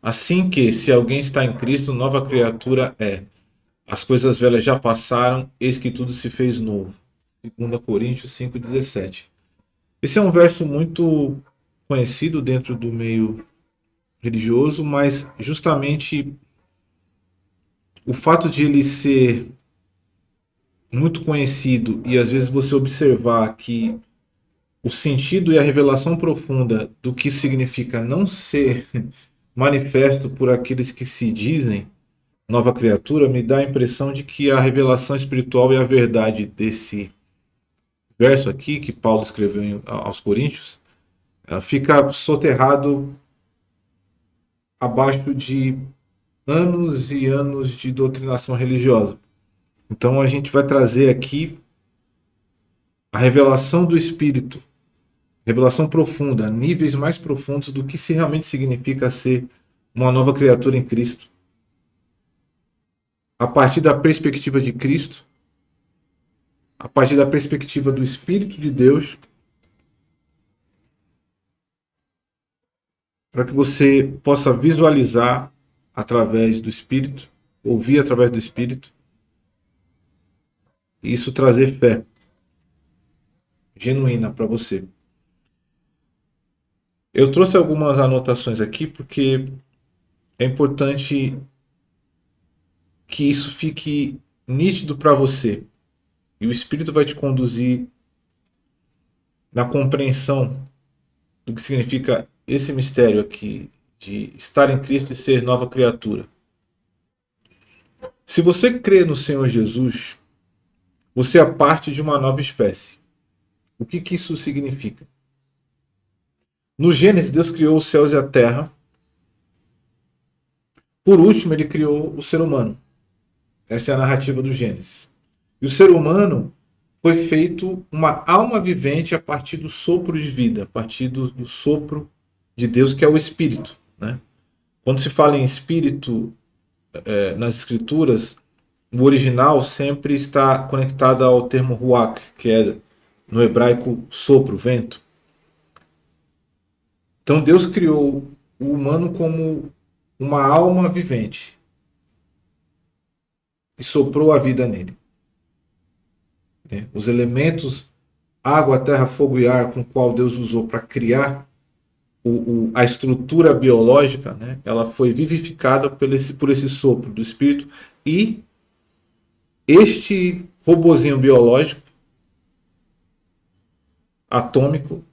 Assim que, se alguém está em Cristo, nova criatura é. As coisas velhas já passaram, eis que tudo se fez novo. 2 Coríntios 5,17. Esse é um verso muito conhecido dentro do meio religioso, mas justamente o fato de ele ser muito conhecido e às vezes você observar que o sentido e a revelação profunda do que significa não ser manifesto por aqueles que se dizem nova criatura me dá a impressão de que a revelação espiritual e a verdade desse verso aqui que Paulo escreveu aos Coríntios fica soterrado abaixo de anos e anos de doutrinação religiosa. Então a gente vai trazer aqui a revelação do Espírito, revelação profunda, níveis mais profundos do que se realmente significa ser uma nova criatura em Cristo. A partir da perspectiva de Cristo, a partir da perspectiva do Espírito de Deus, para que você possa visualizar através do Espírito, ouvir através do Espírito, e isso trazer fé genuína para você. Eu trouxe algumas anotações aqui porque é importante que isso fique nítido para você. E o Espírito vai te conduzir na compreensão do que significa esse mistério aqui de estar em Cristo e ser nova criatura. Se você crê no Senhor Jesus, você é parte de uma nova espécie. O que isso significa? No Gênesis, Deus criou os céus e a terra. Por último, ele criou o ser humano. Essa é a narrativa do Gênesis. E o ser humano foi feito uma alma vivente a partir do sopro de vida, a partir do sopro de Deus, que é o Espírito. Né? Quando se fala em Espírito nas Escrituras, o original sempre está conectado ao termo ruach, que é no hebraico sopro, vento. Então Deus criou o humano como uma alma vivente e soprou a vida nele. Os elementos água, terra, fogo e ar com o qual Deus usou para criar a estrutura biológica, né, ela foi vivificada por esse sopro do Espírito e este robozinho biológico atômico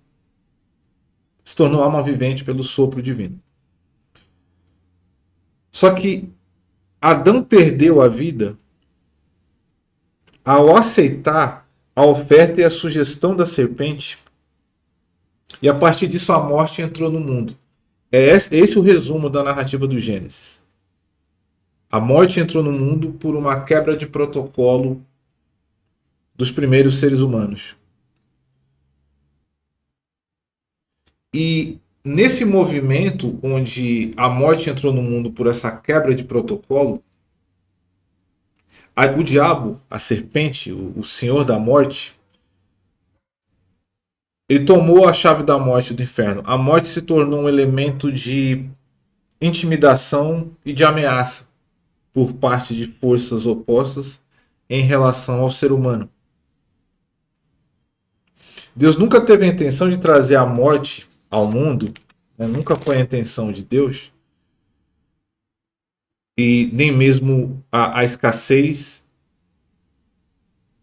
se tornou alma vivente pelo sopro divino. Só que Adão perdeu a vida ao aceitar a oferta e a sugestão da serpente, e a partir disso a morte entrou no mundo. É esse o resumo da narrativa do Gênesis. A morte entrou no mundo por uma quebra de protocolo dos primeiros seres humanos. E nesse movimento onde a morte entrou no mundo por essa quebra de protocolo, o diabo, a serpente, o senhor da morte, ele tomou a chave da morte do inferno. A morte se tornou um elemento de intimidação e de ameaça por parte de forças opostas em relação ao ser humano. Deus nunca teve a intenção de trazer a morte ao mundo, né? Nunca foi a intenção de Deus, e nem mesmo a escassez,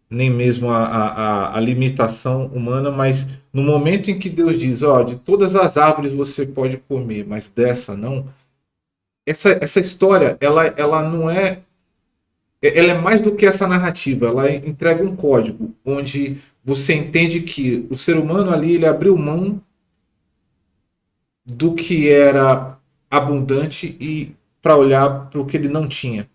nem mesmo a limitação humana, mas no momento em que Deus diz, ó, de todas as árvores você pode comer, mas dessa não. Essa história, ela não é. Ela é mais do que essa narrativa. Ela entrega um código onde você entende que o ser humano ali ele abriu mão do que era abundante e para olhar para o que ele não tinha.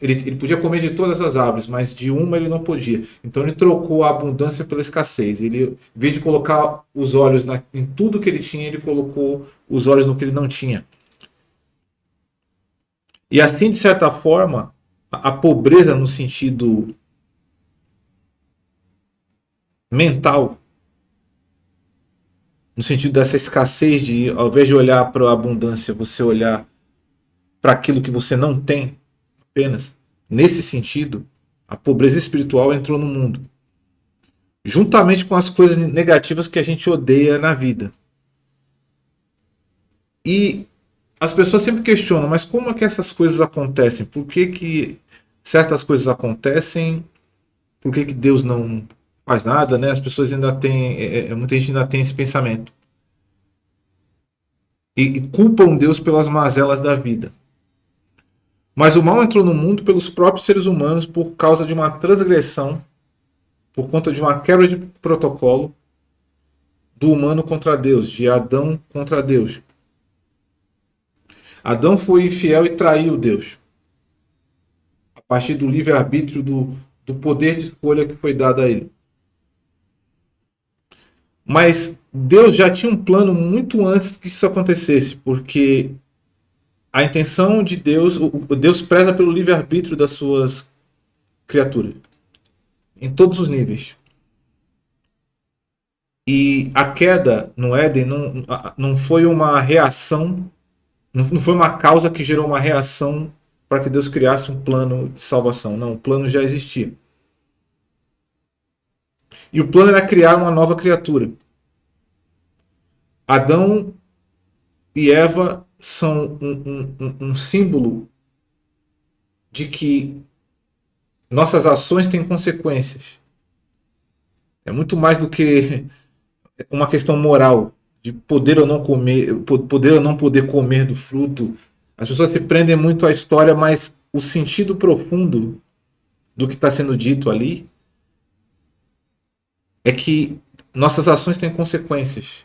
Ele podia comer de todas as árvores, mas de uma ele não podia. Então ele trocou a abundância pela escassez. Ele, em vez de colocar os olhos em tudo que ele tinha, ele colocou os olhos no que ele não tinha. E assim, de certa forma, a pobreza no sentido mental, no sentido dessa escassez de, ao invés de olhar para a abundância, você olhar para aquilo que você não tem apenas. Nesse sentido, a pobreza espiritual entrou no mundo, juntamente com as coisas negativas que a gente odeia na vida. E as pessoas sempre questionam, mas como é que essas coisas acontecem? Por que, que certas coisas acontecem? Por que, que Deus não faz nada, né? As pessoas ainda têm, muita gente ainda tem esse pensamento. E culpam Deus pelas mazelas da vida. Mas o mal entrou no mundo pelos próprios seres humanos por causa de uma transgressão, por conta de uma quebra de protocolo do humano contra Deus, de Adão contra Deus. Adão foi infiel e traiu Deus, a partir do livre-arbítrio, do poder de escolha que foi dado a ele. Mas Deus já tinha um plano muito antes que isso acontecesse, porque a intenção de Deus, Deus preza pelo livre-arbítrio das suas criaturas, em todos os níveis. E a queda no Éden não foi uma reação, não foi uma causa que gerou uma reação para que Deus criasse um plano de salvação. Não, o plano já existia. E o plano era criar uma nova criatura. Adão e Eva são um símbolo de que nossas ações têm consequências. É muito mais do que uma questão moral de poder ou não comer, poder ou não poder comer do fruto. As pessoas se prendem muito à história, mas o sentido profundo do que está sendo dito ali é que nossas ações têm consequências.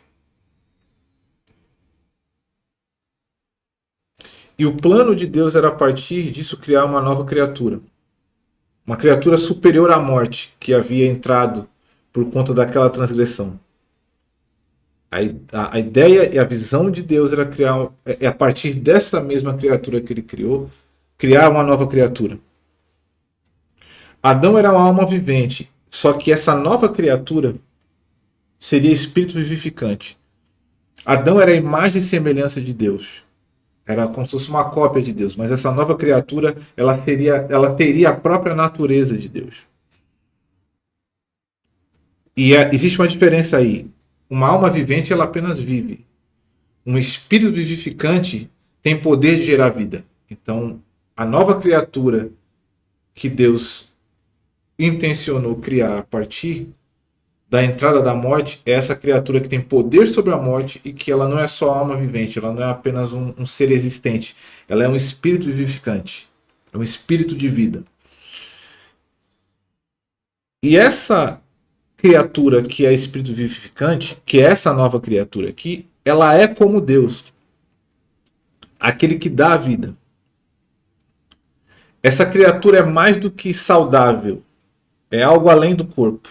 E o plano de Deus era a partir disso criar uma nova criatura. Uma criatura superior à morte que havia entrado por conta daquela transgressão. A ideia e a visão de Deus era criar, a partir dessa mesma criatura que ele criou, criar uma nova criatura. Adão era uma alma vivente, só que essa nova criatura seria espírito vivificante. Adão era a imagem e semelhança de Deus. Era como se fosse uma cópia de Deus, mas essa nova criatura ela teria a própria natureza de Deus. E existe uma diferença aí. Uma alma vivente ela apenas vive. Um espírito vivificante tem poder de gerar vida. Então, a nova criatura que Deus intencionou criar a partir da entrada da morte é essa criatura que tem poder sobre a morte e que ela não é só alma vivente, ela não é apenas um ser existente, ela é um espírito vivificante, é um espírito de vida. E essa criatura que é espírito vivificante, que é essa nova criatura aqui, ela é como Deus, aquele que dá a vida. Essa criatura é mais do que saudável, é algo além do corpo.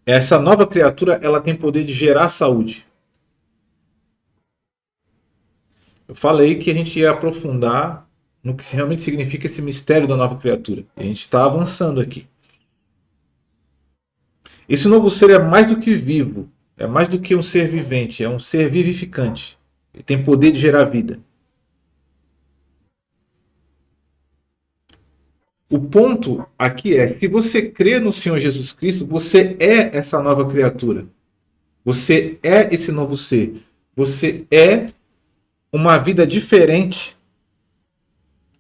Essa nova criatura ela tem poder de gerar saúde. Eu falei que a gente ia aprofundar no que realmente significa esse mistério da nova criatura. E a gente está avançando aqui. Esse novo ser é mais do que vivo, é mais do que um ser vivente, é um ser vivificante. Ele tem poder de gerar vida. O ponto aqui é, se você crê no Senhor Jesus Cristo, você é essa nova criatura. Você é esse novo ser. Você é uma vida diferente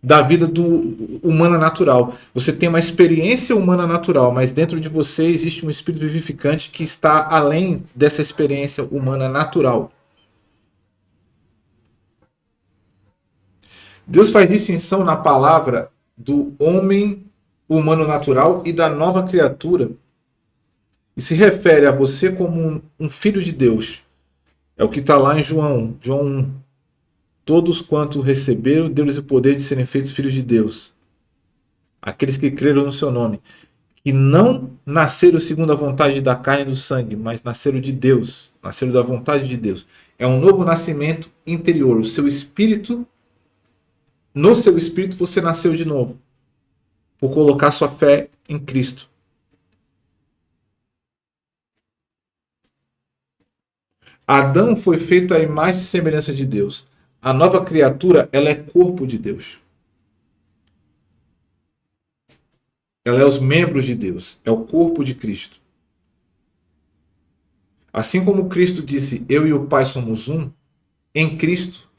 da vida do humana natural. Você tem uma experiência humana natural, mas dentro de você existe um espírito vivificante que está além dessa experiência humana natural. Deus faz distinção na palavra do homem humano natural e da nova criatura e se refere a você como um filho de Deus. É o que está lá em João 1. Todos quanto receberam, deu-lhes o poder de serem feitos filhos de Deus. Aqueles que creram no seu nome. Que não nasceram segundo a vontade da carne e do sangue, mas nasceram de Deus. Nasceram da vontade de Deus. É um novo nascimento interior. O seu espírito, no seu espírito você nasceu de novo. Por colocar sua fé em Cristo. Adão foi feito à imagem e semelhança de Deus. a nova criatura, ela é corpo de Deus. Ela é os membros de Deus, é o corpo de Cristo. Assim como Cristo disse, eu e o Pai somos um, em Cristo,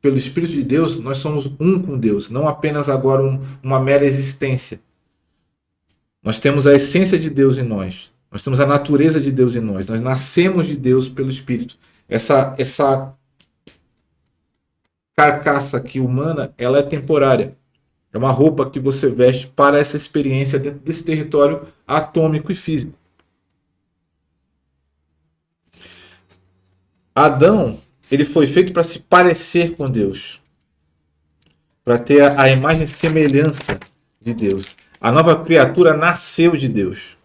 pelo Espírito de Deus, nós somos um com Deus, não apenas agora uma mera existência. Nós temos a essência de Deus em nós. Nós temos a natureza de Deus em nós. Nós nascemos de Deus pelo Espírito. Essa carcaça aqui humana, ela é temporária. É uma roupa que você veste para essa experiência dentro desse território atômico e físico. Adão, ele foi feito para se parecer com Deus, para ter a imagem e semelhança de Deus. A nova criatura nasceu de Deus.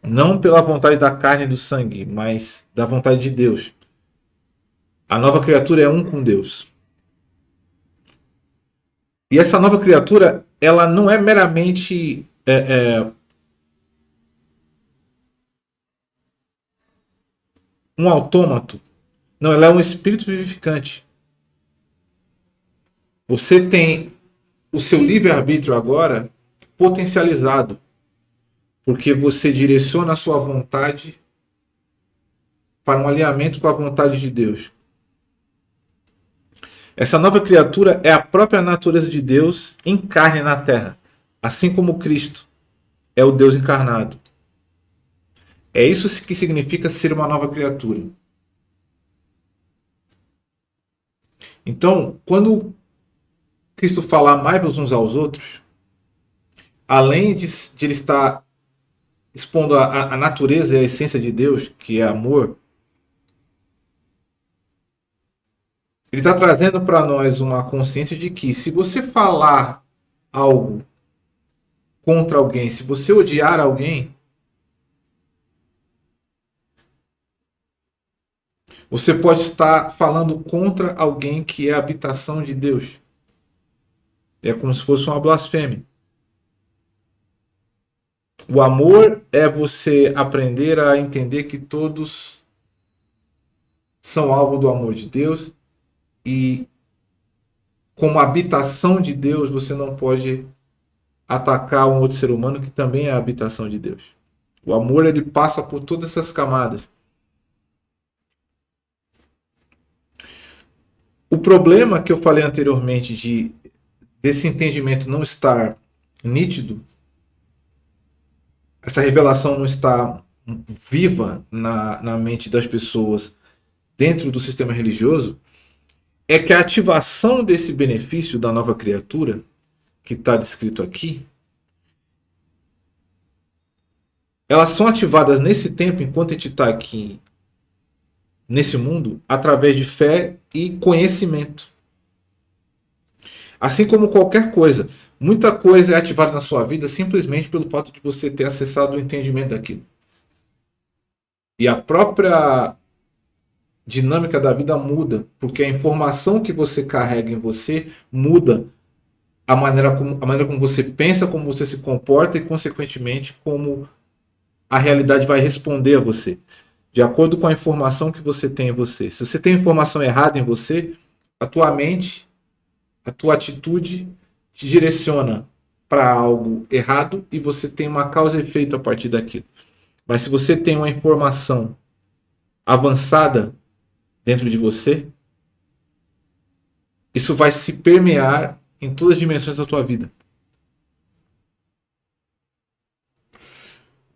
Não pela vontade da carne e do sangue, mas da vontade de Deus. A nova criatura é um com Deus. E essa nova criatura, ela não é meramente um autômato. Não, ela é um espírito vivificante. Você tem o seu livre-arbítrio agora potencializado. Porque você direciona a sua vontade para um alinhamento com a vontade de Deus. Essa nova criatura é a própria natureza de Deus em carne na terra. Assim como Cristo é o Deus encarnado. É isso que significa ser uma nova criatura. Então, quando Cristo fala amai-vos uns aos outros, além de ele estar expondo a natureza e a essência de Deus, que é amor, ele está trazendo para nós uma consciência de que se você falar algo contra alguém, se você odiar alguém, você pode estar falando contra alguém que é a habitação de Deus. É como se fosse uma blasfêmia. O amor é você aprender a entender que todos são alvo do amor de Deus e como habitação de Deus você não pode atacar um outro ser humano que também é a habitação de Deus. O amor ele passa por todas essas camadas. O problema que eu falei anteriormente desse entendimento não estar nítido, essa revelação não está viva na mente das pessoas dentro do sistema religioso, é que a ativação desse benefício da nova criatura, que está descrito aqui, elas são ativadas nesse tempo, enquanto a gente está aqui nesse mundo, através de fé e conhecimento. Assim como qualquer coisa, muita coisa é ativada na sua vida simplesmente pelo fato de você ter acessado o entendimento daquilo. E a própria dinâmica da vida muda, porque a informação que você carrega em você muda a maneira como você pensa, como você se comporta e, consequentemente, como a realidade vai responder a você, de acordo com a informação que você tem em você. Se você tem informação errada em você, a tua mente, a tua atitude te direciona para algo errado e você tem uma causa e efeito a partir daquilo. Mas se você tem uma informação avançada dentro de você, isso vai se permear em todas as dimensões da tua vida.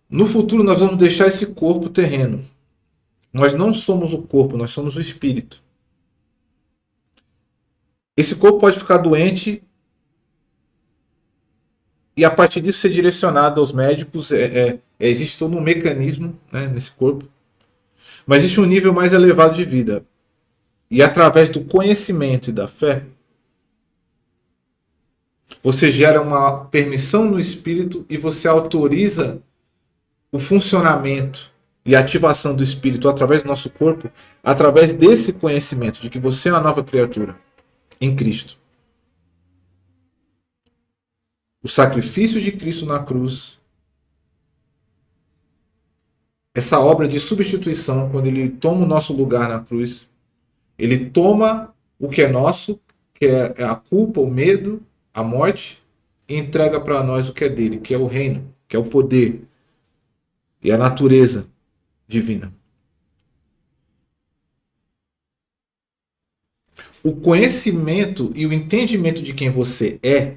No futuro nós vamos deixar esse corpo terreno. Nós não somos o corpo, nós somos o espírito. Esse corpo pode ficar doente e a partir disso ser direcionado aos médicos. Existe todo um mecanismo, né, nesse corpo. Mas existe um nível mais elevado de vida. E através do conhecimento e da fé, você gera uma permissão no espírito e você autoriza o funcionamento e a ativação do espírito através do nosso corpo, através desse conhecimento de que você é uma nova criatura em Cristo. O sacrifício de Cristo na cruz, essa obra de substituição, quando ele toma o nosso lugar na cruz, Ele toma o que é nosso, que é a culpa, o medo, a morte, e entrega para nós o que é dele, que é o reino, que é o poder e a natureza divina. O conhecimento e o entendimento de quem você é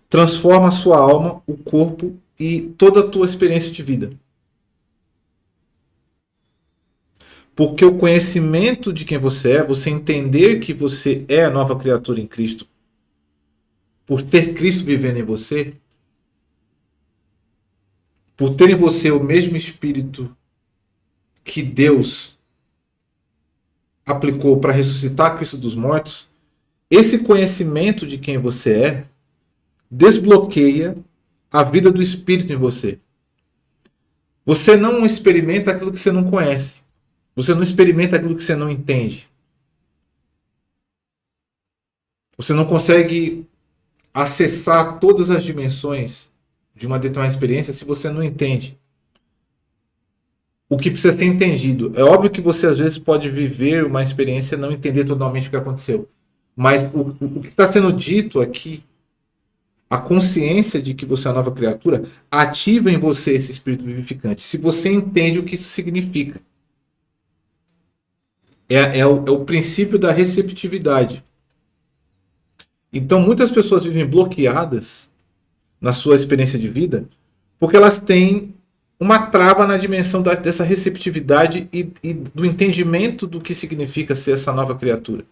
transforma a sua alma, o corpo e toda a tua experiência de vida. Porque o conhecimento de quem você é, você entender que você é a nova criatura em Cristo, por ter Cristo vivendo em você, por ter em você o mesmo Espírito que Deus aplicou para ressuscitar Cristo dos mortos, esse conhecimento de quem você é desbloqueia a vida do Espírito em você. Você não experimenta aquilo que você não conhece. Você não experimenta aquilo que você não entende. Você não consegue acessar todas as dimensões de uma determinada experiência se você não entende o que precisa ser entendido. É óbvio que você às vezes pode viver uma experiência e não entender totalmente o que aconteceu. Mas o que está sendo dito aqui, a consciência de que você é uma nova criatura, ativa em você esse espírito vivificante. Se você entende o que isso significa. É o princípio da receptividade. Então, muitas pessoas vivem bloqueadas na sua experiência de vida porque elas têm uma trava na dimensão dessa receptividade e do entendimento do que significa ser essa nova criatura.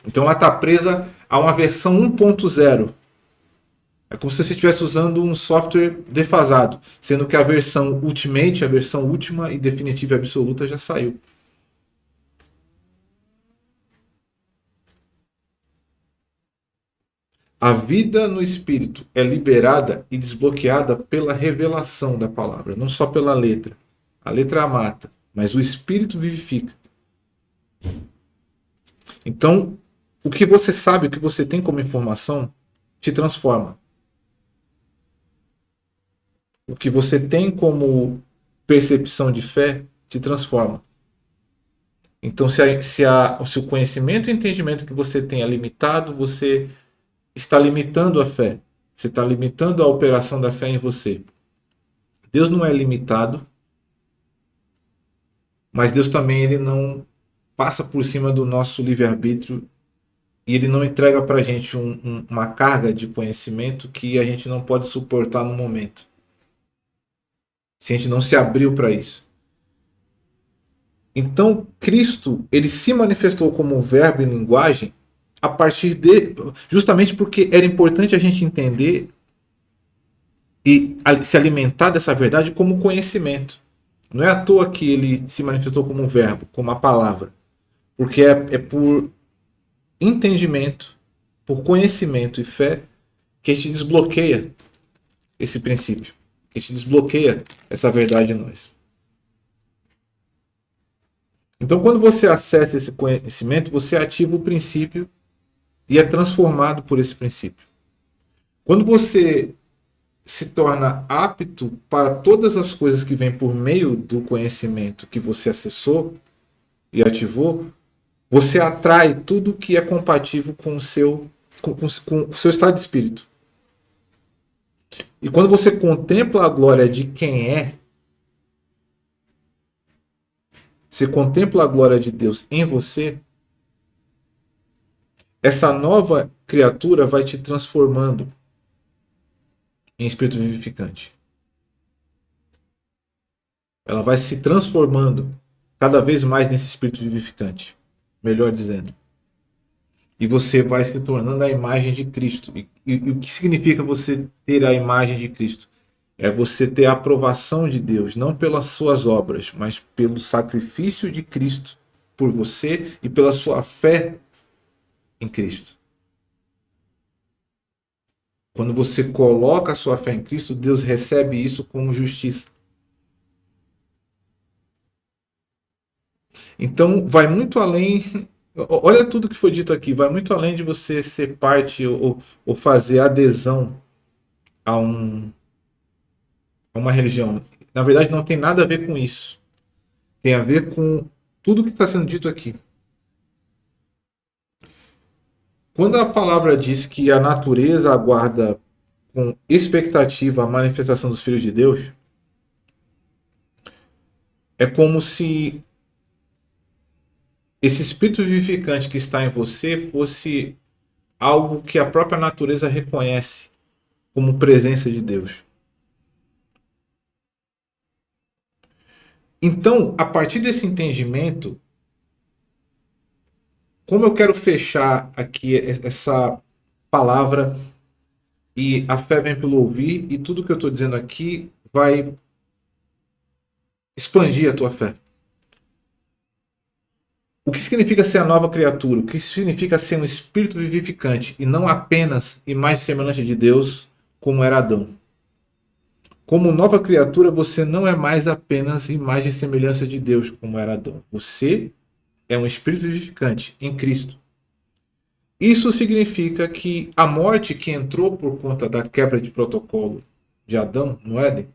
Então, ela está presa a uma versão 1.0. É como se você estivesse usando um software defasado, sendo que a versão Ultimate, a versão última e definitiva e absoluta já saiu. A vida no espírito é liberada e desbloqueada pela revelação da palavra, não só pela letra. A letra mata, mas o espírito vivifica. Então, o que você sabe, o que você tem como informação, te transforma. O que você tem como percepção de fé, te transforma. Então, se o conhecimento e entendimento que você tem é limitado, você está limitando a fé. Você está limitando a operação da fé em você. Deus não é limitado, mas Deus também ele não passa por cima do nosso livre-arbítrio e ele não entrega para a gente uma carga de conhecimento que a gente não pode suportar no momento. Se a gente não se abriu para isso. Então, Cristo, ele se manifestou como um verbo em linguagem a partir de justamente porque era importante a gente entender e se alimentar dessa verdade como conhecimento. Não é à toa que ele se manifestou como um verbo, como uma palavra. Porque é por entendimento, por conhecimento e fé que a gente desbloqueia esse princípio. Que a gente desbloqueia essa verdade em nós. Então, quando você acessa esse conhecimento, você ativa o princípio e é transformado por esse princípio. Quando você se torna apto para todas as coisas que vêm por meio do conhecimento que você acessou e ativou, você atrai tudo que é compatível com o seu estado de espírito. E quando você contempla a glória de quem é, você contempla a glória de Deus em você, essa nova criatura vai te transformando em espírito vivificante. Ela vai se transformando cada vez mais nesse espírito vivificante. Melhor dizendo. E você vai se tornando a imagem de Cristo. E o que significa você ter a imagem de Cristo? É você ter a aprovação de Deus, não pelas suas obras, mas pelo sacrifício de Cristo por você e pela sua fé em Cristo. Quando você coloca a sua fé em Cristo, Deus recebe isso como justiça. Então, vai muito além. Olha tudo que foi dito aqui, vai muito além de você ser parte ou fazer adesão a, a uma religião. Na verdade, não tem nada a ver com isso. Tem a ver com tudo que está sendo dito aqui. Quando a palavra diz que a natureza aguarda com expectativa a manifestação dos filhos de Deus, é como se esse espírito vivificante que está em você fosse algo que a própria natureza reconhece como presença de Deus. Então, a partir desse entendimento, como eu quero fechar aqui essa palavra, e a fé vem pelo ouvir, e tudo que eu estou dizendo aqui vai expandir a tua fé. O que significa ser a nova criatura? O que significa ser um espírito vivificante e não apenas imagem e semelhança de Deus, como era Adão? Como nova criatura, você não é mais apenas imagem e semelhança de Deus, como era Adão. Você é um espírito vivificante em Cristo. Isso significa que a morte que entrou por conta da quebra de protocolo de Adão no Éden,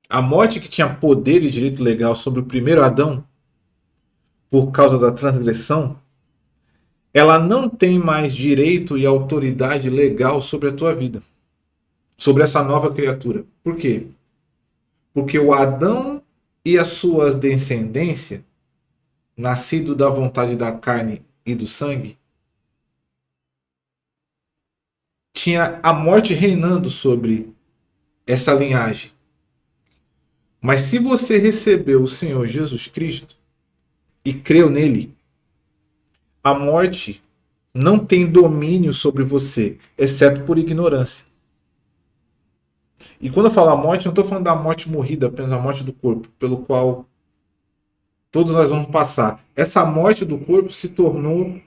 a morte que tinha poder e direito legal sobre o primeiro Adão, por causa da transgressão, ela não tem mais direito e autoridade legal sobre a tua vida, sobre essa nova criatura. Por quê? Porque o Adão e a sua descendência, nascido da vontade da carne e do sangue, tinha a morte reinando sobre essa linhagem. Mas se você recebeu o Senhor Jesus Cristo e creu nele, a morte não tem domínio sobre você, exceto por ignorância. E quando eu falo a morte, não estou falando da morte morrida, apenas a morte do corpo, pelo qual todos nós vamos passar. Essa morte do corpo se tornou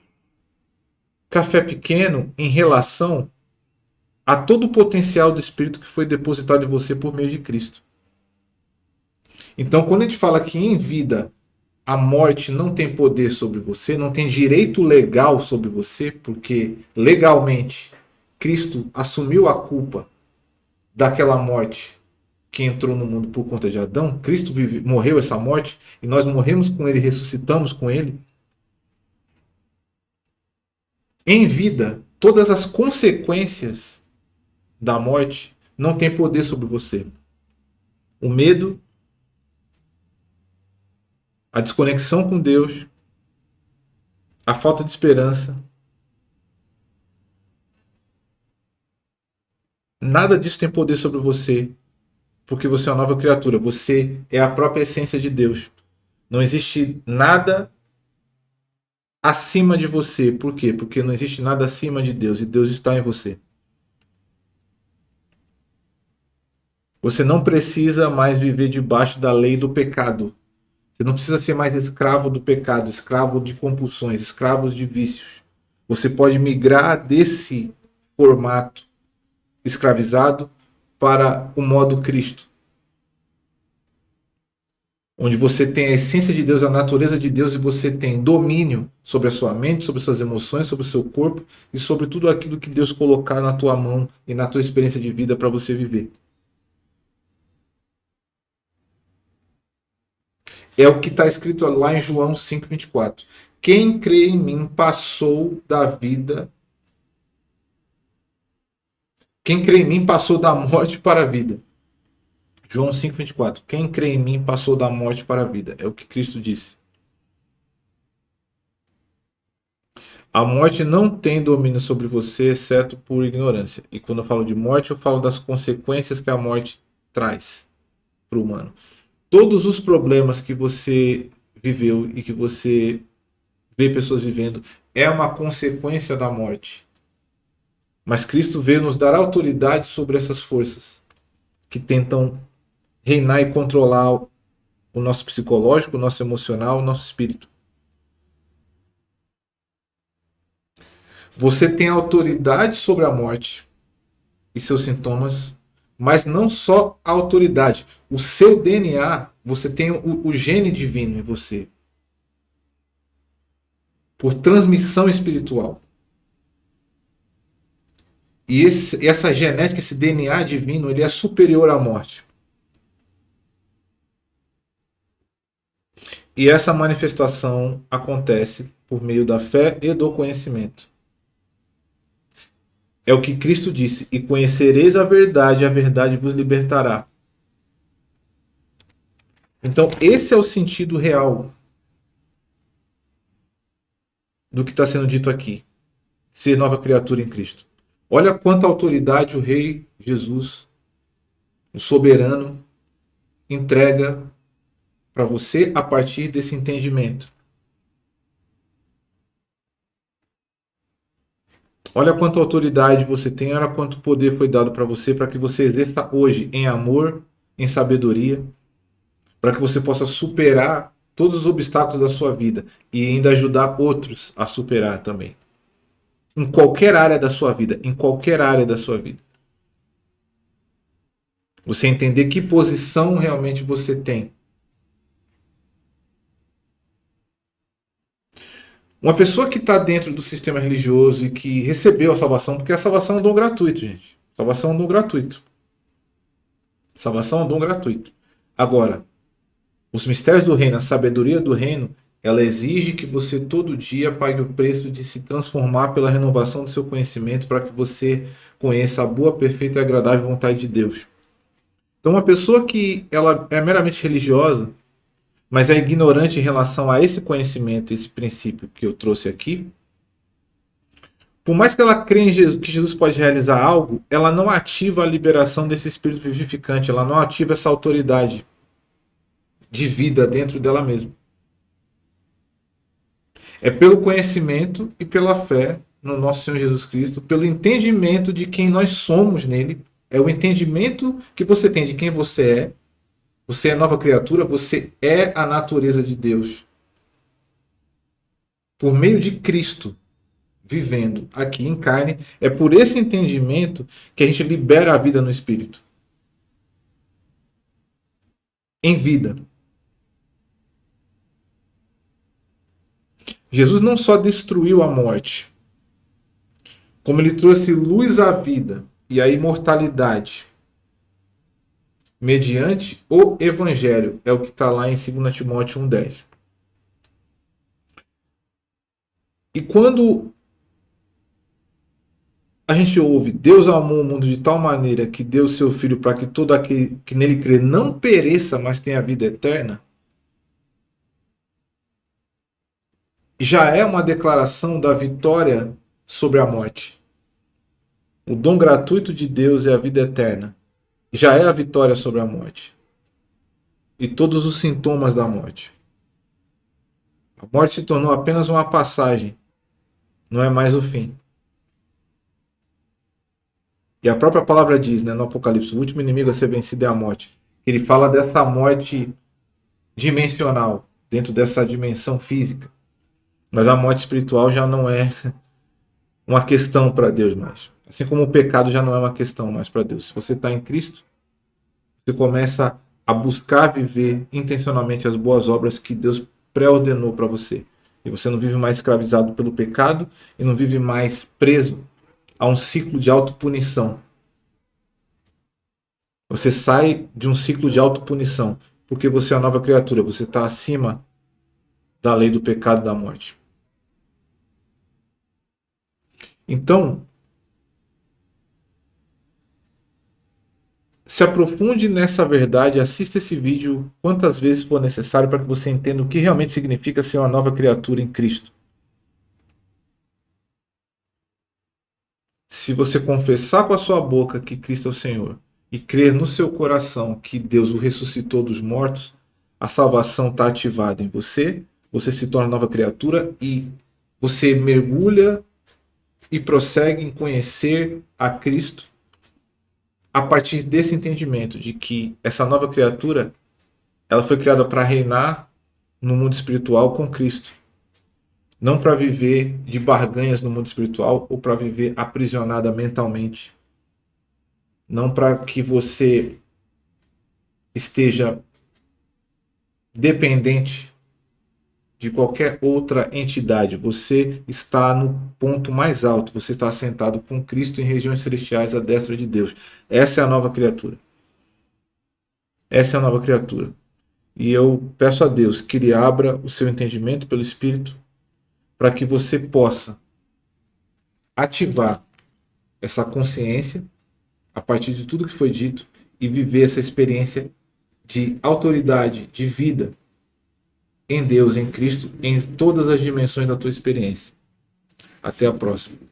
café pequeno em relação a todo o potencial do Espírito que foi depositado em você por meio de Cristo. Então, quando a gente fala que em vida a morte não tem poder sobre você, não tem direito legal sobre você, porque legalmente Cristo assumiu a culpa daquela morte que entrou no mundo por conta de Adão. Cristo morreu essa morte e nós morremos com ele, ressuscitamos com ele. Em vida, todas as consequências da morte não têm poder sobre você. O medo, a desconexão com Deus, a falta de esperança, nada disso tem poder sobre você, porque você é uma nova criatura. Você é a própria essência de Deus. Não existe nada acima de você. Por quê? Porque não existe nada acima de Deus e Deus está em você. Você não precisa mais viver debaixo da lei do pecado. Você não precisa ser mais escravo do pecado, escravo de compulsões, escravo de vícios. Você pode migrar desse formato escravizado para o modo Cristo, onde você tem a essência de Deus, a natureza de Deus, e você tem domínio sobre a sua mente, sobre suas emoções, sobre o seu corpo e sobre tudo aquilo que Deus colocar na tua mão e na tua experiência de vida para você viver. É o que está escrito lá em João 5,24. Quem crê em mim passou da vida. Quem crê em mim passou da morte para a vida. João 5,24. Quem crê em mim passou da morte para a vida. É o que Cristo disse. A morte não tem domínio sobre você, exceto por ignorância. E quando eu falo de morte, eu falo das consequências que a morte traz para o humano. Todos os problemas que você viveu e que você vê pessoas vivendo é uma consequência da morte. Mas Cristo veio nos dar autoridade sobre essas forças que tentam reinar e controlar o nosso psicológico, o nosso emocional, o nosso espírito. Você tem autoridade sobre a morte e seus sintomas, mas não só a autoridade. O seu DNA, você tem o gene divino em você. Por transmissão espiritual. E essa genética, esse DNA divino, ele é superior à morte. E essa manifestação acontece por meio da fé e do conhecimento. É o que Cristo disse: e conhecereis a verdade vos libertará. Então, esse é o sentido real do que está sendo dito aqui: ser nova criatura em Cristo. Olha quanta autoridade o Rei Jesus, o soberano, entrega para você a partir desse entendimento. Olha quanta autoridade você tem, olha quanto poder foi dado para você, para que você exerça hoje em amor, em sabedoria, para que você possa superar todos os obstáculos da sua vida e ainda ajudar outros a superar também. Em qualquer área da sua vida, em qualquer área da sua vida. Você entender que posição realmente você tem. Uma pessoa que está dentro do sistema religioso e que recebeu a salvação, porque a salvação é um dom gratuito, gente. Salvação é um dom gratuito. Salvação é um dom gratuito. Agora, os mistérios do reino, a sabedoria do reino, ela exige que você todo dia pague o preço de se transformar pela renovação do seu conhecimento para que você conheça a boa, perfeita e agradável vontade de Deus. Então, uma pessoa que ela é meramente religiosa, mas é ignorante em relação a esse conhecimento, esse princípio que eu trouxe aqui, por mais que ela crê em Jesus, que Jesus pode realizar algo, ela não ativa a liberação desse espírito vivificante, ela não ativa essa autoridade de vida dentro dela mesma. É pelo conhecimento e pela fé no nosso Senhor Jesus Cristo, pelo entendimento de quem nós somos nele, é o entendimento que você tem de quem você é. Você é nova criatura, você é a natureza de Deus. Por meio de Cristo, vivendo aqui em carne, é por esse entendimento que a gente libera a vida no Espírito. Em vida. Jesus não só destruiu a morte, como ele trouxe luz à vida e à imortalidade mediante o Evangelho. É o que está lá em 2 Timóteo 1,10. E quando a gente ouve Deus amou o mundo de tal maneira que deu seu Filho para que todo aquele que nele crê não pereça, mas tenha vida eterna, já é uma declaração da vitória sobre a morte. O dom gratuito de Deus é a vida eterna. Já é a vitória sobre a morte. E todos os sintomas da morte. A morte se tornou apenas uma passagem. Não é mais o fim. E a própria palavra diz, né, no Apocalipse, o último inimigo a ser vencido é a morte. Ele fala dessa morte dimensional, dentro dessa dimensão física. Mas a morte espiritual já não é uma questão para Deus mais. Assim como o pecado já não é uma questão mais para Deus. Se você está em Cristo, você começa a buscar viver intencionalmente as boas obras que Deus pré-ordenou para você. E você não vive mais escravizado pelo pecado e não vive mais preso a um ciclo de autopunição. Você sai de um ciclo de autopunição porque você é uma nova criatura. Você está acima da lei do pecado e da morte. Então, se aprofunde nessa verdade, assista esse vídeo quantas vezes for necessário para que você entenda o que realmente significa ser uma nova criatura em Cristo. Se você confessar com a sua boca que Cristo é o Senhor e crer no seu coração que Deus o ressuscitou dos mortos, a salvação está ativada em você, você se torna nova criatura e você mergulha e prossegue em conhecer a Cristo a partir desse entendimento de que essa nova criatura ela foi criada para reinar no mundo espiritual com Cristo. Não para viver de barganhas no mundo espiritual ou para viver aprisionada mentalmente. Não para que você esteja dependente de qualquer outra entidade. Você está no ponto mais alto. Você está assentado com Cristo em regiões celestiais à destra de Deus. Essa é a nova criatura. Essa é a nova criatura. E eu peço a Deus que Ele abra o seu entendimento pelo Espírito para que você possa ativar essa consciência a partir de tudo que foi dito e viver essa experiência de autoridade, de vida em Deus, em Cristo, em todas as dimensões da tua experiência. Até a próxima.